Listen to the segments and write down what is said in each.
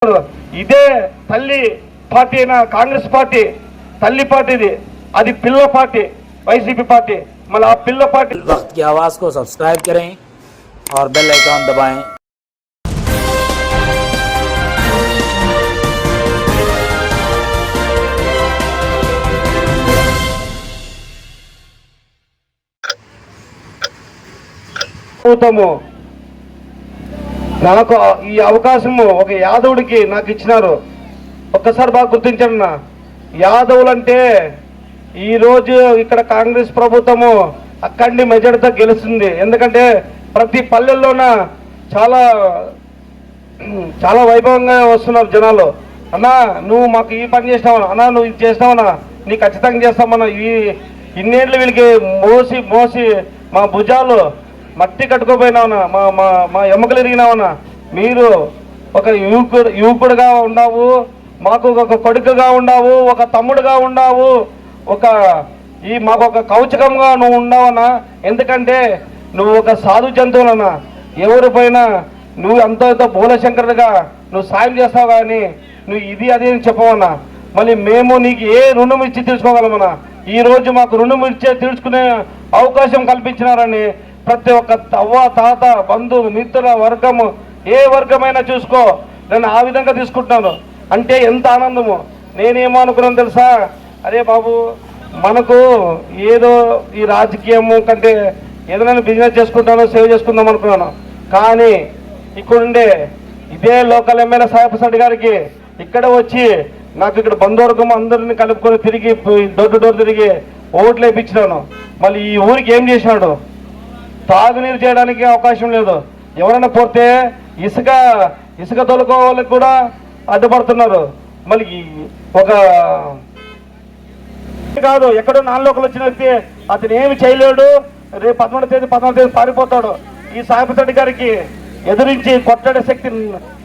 ఇదే తల్లి పార్టీ అయిన కాంగ్రెస్ పార్టీ తల్లి పార్టీది, అది పిల్ల పార్టీ వైసీపీ పార్టీ. మళ్ళీ ఆ పిల్ల పార్టీ वक्त की आवाज को सब्सक्राइब करें और बेल आइकॉन दबाएं। నాకు ఈ అవకాశము ఒక యాదవుడికి నాకు ఇచ్చినారు. ఒక్కసారి బాగా గుర్తించండి, యాదవులంటే ఈరోజు ఇక్కడ కాంగ్రెస్ ప్రభుత్వము అక్కడి మెజారిటీతో గెలుస్తుంది. ఎందుకంటే ప్రతి పల్లెల్లోన చాలా చాలా వైభవంగా వస్తున్నారు జనాలు. అన్నా నువ్వు మాకు ఈ పని చేసినావనా, అన్నా నువ్వు ఇది చేసినావనా, నీకు ఖచ్చితంగా చేస్తామన్నా. ఇన్నేళ్ళు వీళ్ళకి మోసి మోసి మా భుజాలు మట్టి కట్టుకోపోయినావునా, మా మా మా ఎముకలు ఎరిగినావునా. మీరు ఒక యువకుడుగా ఉన్నావు, మాకు ఒక కొడుకుగా ఉన్నావు, ఒక తమ్ముడుగా ఉన్నావు, మాకు ఒక కౌచకంగా నువ్వు ఉన్నావనా. ఎందుకంటే నువ్వు ఒక సాధు జంతువులన్నా, ఎవరిపైనా నువ్వు అంత భోలశంకరుడిగా నువ్వు సాయం చేస్తావు, కానీ నువ్వు ఇది అది అని చెప్పవన్నా. మళ్ళీ మేము నీకు ఏ రుణం ఇచ్చి తీర్చుకోగలమన్నా. ఈరోజు మాకు రుణం ఇచ్చే తీర్చుకునే అవకాశం కల్పించినారని ప్రతి ఒక్క అవ్వ తాత బంధువు మిత్రుల వర్గము ఏ వర్గమైనా చూసుకో, నేను ఆ విధంగా తీసుకుంటున్నాను. అంటే ఎంత ఆనందము. నేనేమో అనుకున్నాను తెలుసా, అరే బాబు మనకు ఏదో ఈ రాజకీయము కంటే ఏదైనా బిజినెస్ చేసుకుంటానో సేవ్ చేసుకుందాం అనుకున్నాను. కానీ ఇక్కడుండే ఇదే లోకల్ ఎమ్మెల్యే సాయప్రసాద్ గారికి ఇక్కడ వచ్చి నాకు ఇక్కడ బంధువర్గం అందరిని కలుపుకొని తిరిగి డోర్ టు డోర్ తిరిగి ఓట్లు వేయించినాను. మళ్ళీ ఈ ఊరికి ఏం చేసినాడు, తాగునీరు చేయడానికి అవకాశం లేదు. ఎవరైనా పోతే ఇసుక తోలుకోవాళ్ళకి కూడా అడ్డుపడుతున్నారు. మళ్ళీ ఒక కాదు, ఎక్కడో నాలుగులోకలు వచ్చిన వ్యక్తి అతను ఏమి చేయలేడు. రేపు 14వ తేదీ పారిపోతాడు. ఈ సాయప్రసాద్ గారికి ఎదురించి కొట్టాడే శక్తి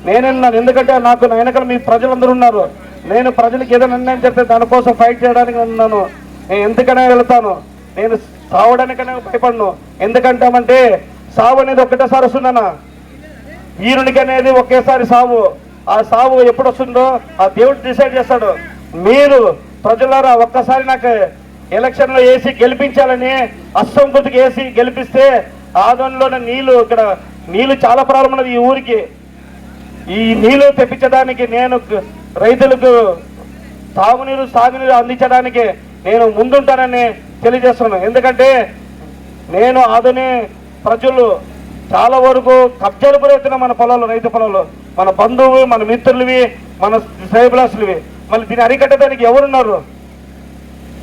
నేనున్నాను. ఎందుకంటే నాకు నా వెనకాల మీ ప్రజలందరూ ఉన్నారు. నేను ప్రజలకు ఏదైనా అన్యాయం చెప్తే దానికోసం ఫైట్ చేయడానికి ఉన్నాను. నేను ఎందుకనే వెళ్తాను, నేను సావడానికనే భయపడను. ఎందుకంటామంటే సావు అనేది ఒక్కటేసారి వస్తుందన్నా, వీరునికి అనేది ఒకేసారి సావు. ఆ సావు ఎప్పుడు వస్తుందో ఆ దేవుడు డిసైడ్ చేస్తాడు. మీరు ప్రజలారా ఒక్కసారి నాకు ఎలక్షన్లో వేసి గెలిపించాలని అస్సం గుర్తుకు వేసి గెలిపిస్తే ఆదంలోనే ఇక్కడ నీళ్లు చాలా ప్రాబ్లం ఉన్నది ఈ ఊరికి. ఈ నీళ్లు తెప్పించడానికి నేను రైతులకు సాగునీరు అందించడానికి నేను ముందుంటానని తెలియజేస్తున్నాను. ఎందుకంటే నేను ఆదుని ప్రజలు చాలా వరకు కబ్జాలు గురవుతున్నా మన పొలాలు, రైతు పొలాలు, మన బంధువు మన మిత్రులవి మన శ్రేయభిలాసులవి. మళ్ళీ దీన్ని అరికట్టడానికి ఎవరున్నారు?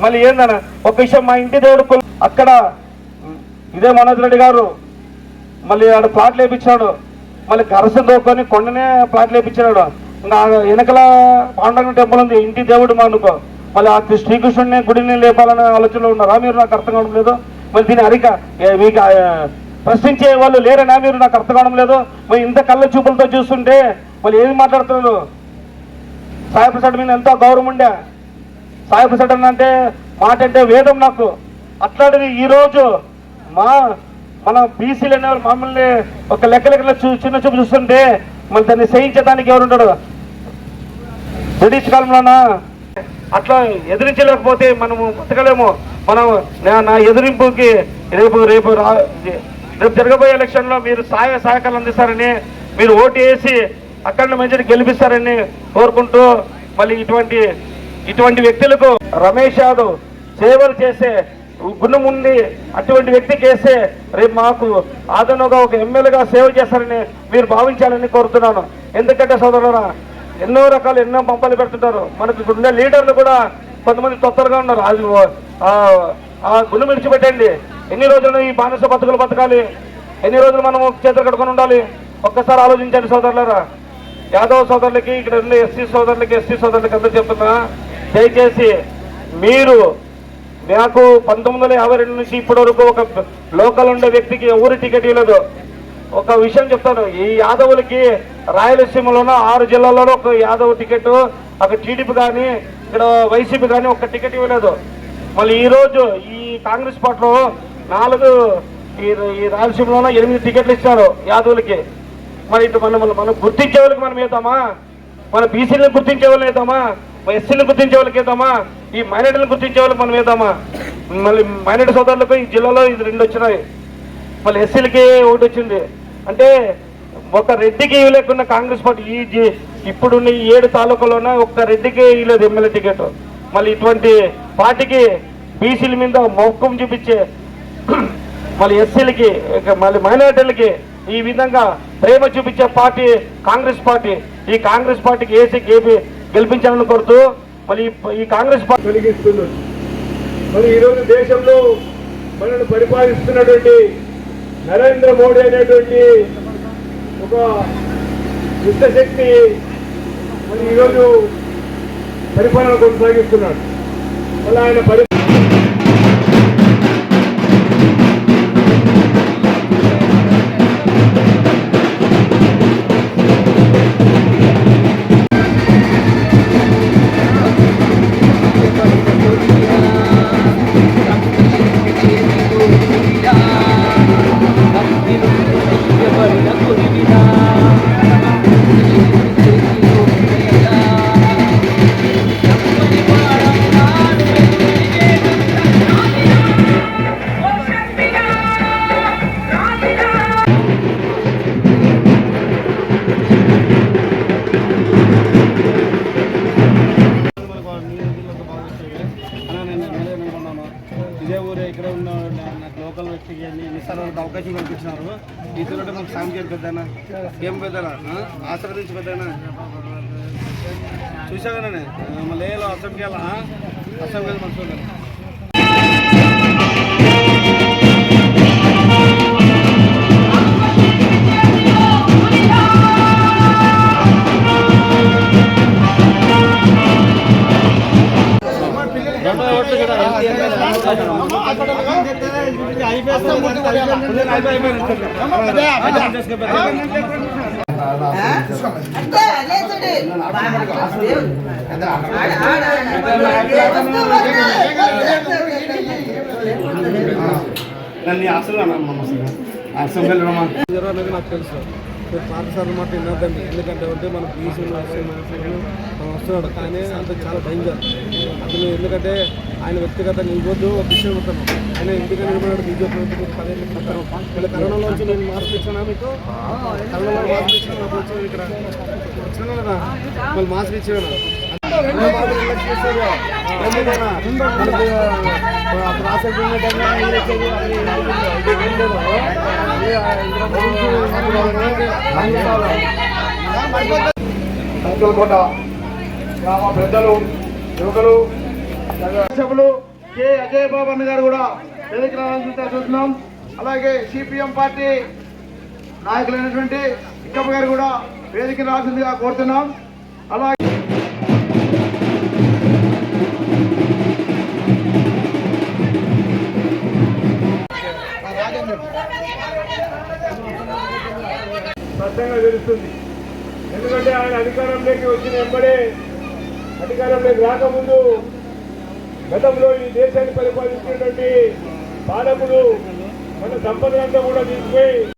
మళ్ళీ ఏందన్నా ఒక విషయం, మా ఇంటి దేవుడు అక్కడ ఇదే మనోజ్ రెడ్డి గారు మళ్ళీ ఆడు ప్లాట్లు వేయించాడు. మళ్ళీ గరసం దోకొని కొండనే ప్లాట్లు వేయించాడు. ఇంకా వెనకల పాండరంగ టెంపుల్ ఉంది, ఇంటి దేవుడు మా అనుకో. మళ్ళీ ఆ శ్రీకృష్ణుడిని గుడిని లేపాలనే ఆలోచనలో ఉన్నారా మీరు? నాకు అర్థం కావడం లేదు. మళ్ళీ దీన్ని మీకు ప్రశ్నించే వాళ్ళు లేరనా మీరు? నాకు అర్థం కావడం లేదు. మరి ఇంత కళ్ళ చూపులతో చూస్తుంటే మళ్ళీ ఏది మాట్లాడుతున్నారు? సాయప్రసాద్ మీద ఎంతో గౌరవం ఉండే. సాయప్రసాద్ అంటే మాట అంటే వేదం నాకు. అట్లాంటిది ఈరోజు మన బీసీలు అనేవారు మమ్మల్ని ఒక లెక్కలెక్కల చిన్న చూపు చూస్తుంటే మళ్ళీ దాన్ని సహించడానికి ఎవరుంటాడు? బ్రిటిష్ కాలంలోనా అట్లా ఎదిరించలేకపోతే మనము బతకలేము. మనం నా ఎదిరింపుకి రేపు జరగబోయే ఎలక్షన్లో మీరు సహాయకాలు అందిస్తారని, మీరు ఓటు వేసి అక్కడ మంచిని గెలిపిస్తారని కోరుకుంటూ, మళ్ళీ ఇటువంటి వ్యక్తులకు రమేష్ యాదవ్ సేవలు చేసే గుణం ఉంది. అటువంటి వ్యక్తికి వేస్తే రేపు మాకు ఆదనగా ఒక ఎమ్మెల్యేగా సేవ చేస్తారని మీరు భావించాలని కోరుతున్నాను. ఎందుకంటే సోదరులారా, ఎన్నో పంపాలు పెడుతుంటారు. మనకు ఉండే లీడర్లు కూడా కొంతమంది తొత్తరగా ఉన్నారు. అది ఆ గుణం విడిచిపెట్టండి. ఎన్ని రోజులు ఈ బానిస బతుకులు బతకాలి? ఎన్ని రోజులు మనము చేతులు కట్టుకొని ఉండాలి? ఒక్కసారి ఆలోచించండి సోదరులారా. యాదవ్ సోదరులకి, ఇక్కడ ఉండే ఎస్సీ సోదరులకి అందరూ చెప్తున్నా, దయచేసి మీరు నాకు 1952 నుంచి ఇప్పటి వరకు ఒక లోకల్ ఉండే వ్యక్తికి ఊరి టికెట్ ఇవ్వలేదు. ఒక విషయం చెప్తాను, ఈ యాదవులకి రాయలసీమలోనూ 6 జిల్లాల్లోనూ ఒక యాదవ్ టికెట్, అక్కడ టీడీపీ కానీ ఇక్కడ వైసీపీ కానీ ఒక టికెట్ ఇవ్వలేదు. మళ్ళీ ఈరోజు ఈ కాంగ్రెస్ పార్టీలో 4 ఈ రాయలసీమలోనూ 8 టికెట్లు ఇచ్చారు యాదవులకి. మరి ఇటు మనం గుర్తించే వాళ్ళకి మనం వేద్దామా? మన బీసీలను గుర్తించే వాళ్ళని వేద్దామా, ఎస్సీలను గుర్తించే వాళ్ళకి వేద్దామా, ఈ మైనార్టీలను గుర్తించే వాళ్ళకి మనం వేద్దామా? మళ్ళీ మైనార్టీ సోదరులకు ఈ జిల్లాలో ఇది 2 వచ్చినాయి, మళ్ళీ ఎస్సీలకి 1 వచ్చింది. అంటే ఒక రెడ్డికి ఇవ్వలేకున్న కాంగ్రెస్ పార్టీ ఇప్పుడున్న ఈ 7 తాలూకాలోనే ఒక్క రెడ్డికి ఇవ్వలేదు ఎమ్మెల్యే టికెట్. మళ్ళీ ఇటువంటి పార్టీకి బీసీల మీద మొక్కం చూపించే మళ్ళీ ఎస్సీలకి మళ్ళీ మైనార్టీలకి ఈ విధంగా ప్రేమ చూపించే పార్టీ కాంగ్రెస్ పార్టీ. ఈ కాంగ్రెస్ పార్టీకి గెలిపించాలని కోరుతూ మళ్ళీ ఈ కాంగ్రెస్ పార్టీ కలిగిస్తున్నారు. మరి ఈరోజు దేశంలో మనల్ని పరిపాలిస్తున్నటువంటి నరేంద్ర మోడీ అనేటువంటి ఒక దుష్టశక్తి మరి ఈరోజు పరిపాలన కొనసాగిస్తున్నాడు. మళ్ళీ ఆయన ఇదే ఊరే ఇక్కడ ఉన్న నాకు లోకల్ వ్యక్తికి ఎన్నిసార్లు అవకాశం కల్పించినారు. ఇతరులు మనకు సాయం చేయాలి పెద్దనా, ఏం పెద్దనా ఆశీర్వదించి పెద్దనా చూసాగానే మళ్ళీ అసెంబ్లీ మనసు నన్ను అసెంబ్లీ నాకు తెలుసు. పాఠశాల మాట వినొద్దండి, ఎందుకంటే మన బీసీలు వస్తున్నాడు కానీ అంత చాలా డేంజర్ అతను. ఎందుకంటే ఆయన వ్యక్తిగతంగా ఇవ్వద్దు ఒక విషయం ఉంటాను. ఆయన ఎందుకంటే నిలబడాడు బీజేపీ 10 ఏళ్ళ క్రితం. మళ్ళీ కరోనాలోంచి నేను మార్పు ఇచ్చానా మీకు? కరోనాలో మార్పు ఇచ్చాను వచ్చాను ఇక్కడ వచ్చినా కదా, మళ్ళీ మాస్క్ ఇచ్చాను. కోట గ్రామ పెద్దలు, యువకులు, సభ్యులు కె అజయ్ బాబు అన్న గారు కూడా వేదిక రావాల్సిందిగా చూస్తున్నాం. అలాగే సిపిఎం పార్టీ నాయకులైనటువంటి ఇక్కప్ప గారు కూడా వేదిక రావాల్సిందిగా కోరుతున్నాం. అలాగే స్పష్టంగా తెలుస్తుంది. ఎందుకంటే ఆయన అధికారంలోకి వచ్చిన వెంబడే, అధికారంలోకి రాకముందు గతంలో ఈ దేశాన్ని పరిపాలించినటువంటి పాలకులు మన సంపదనంతా కూడా తీసుకుపోయి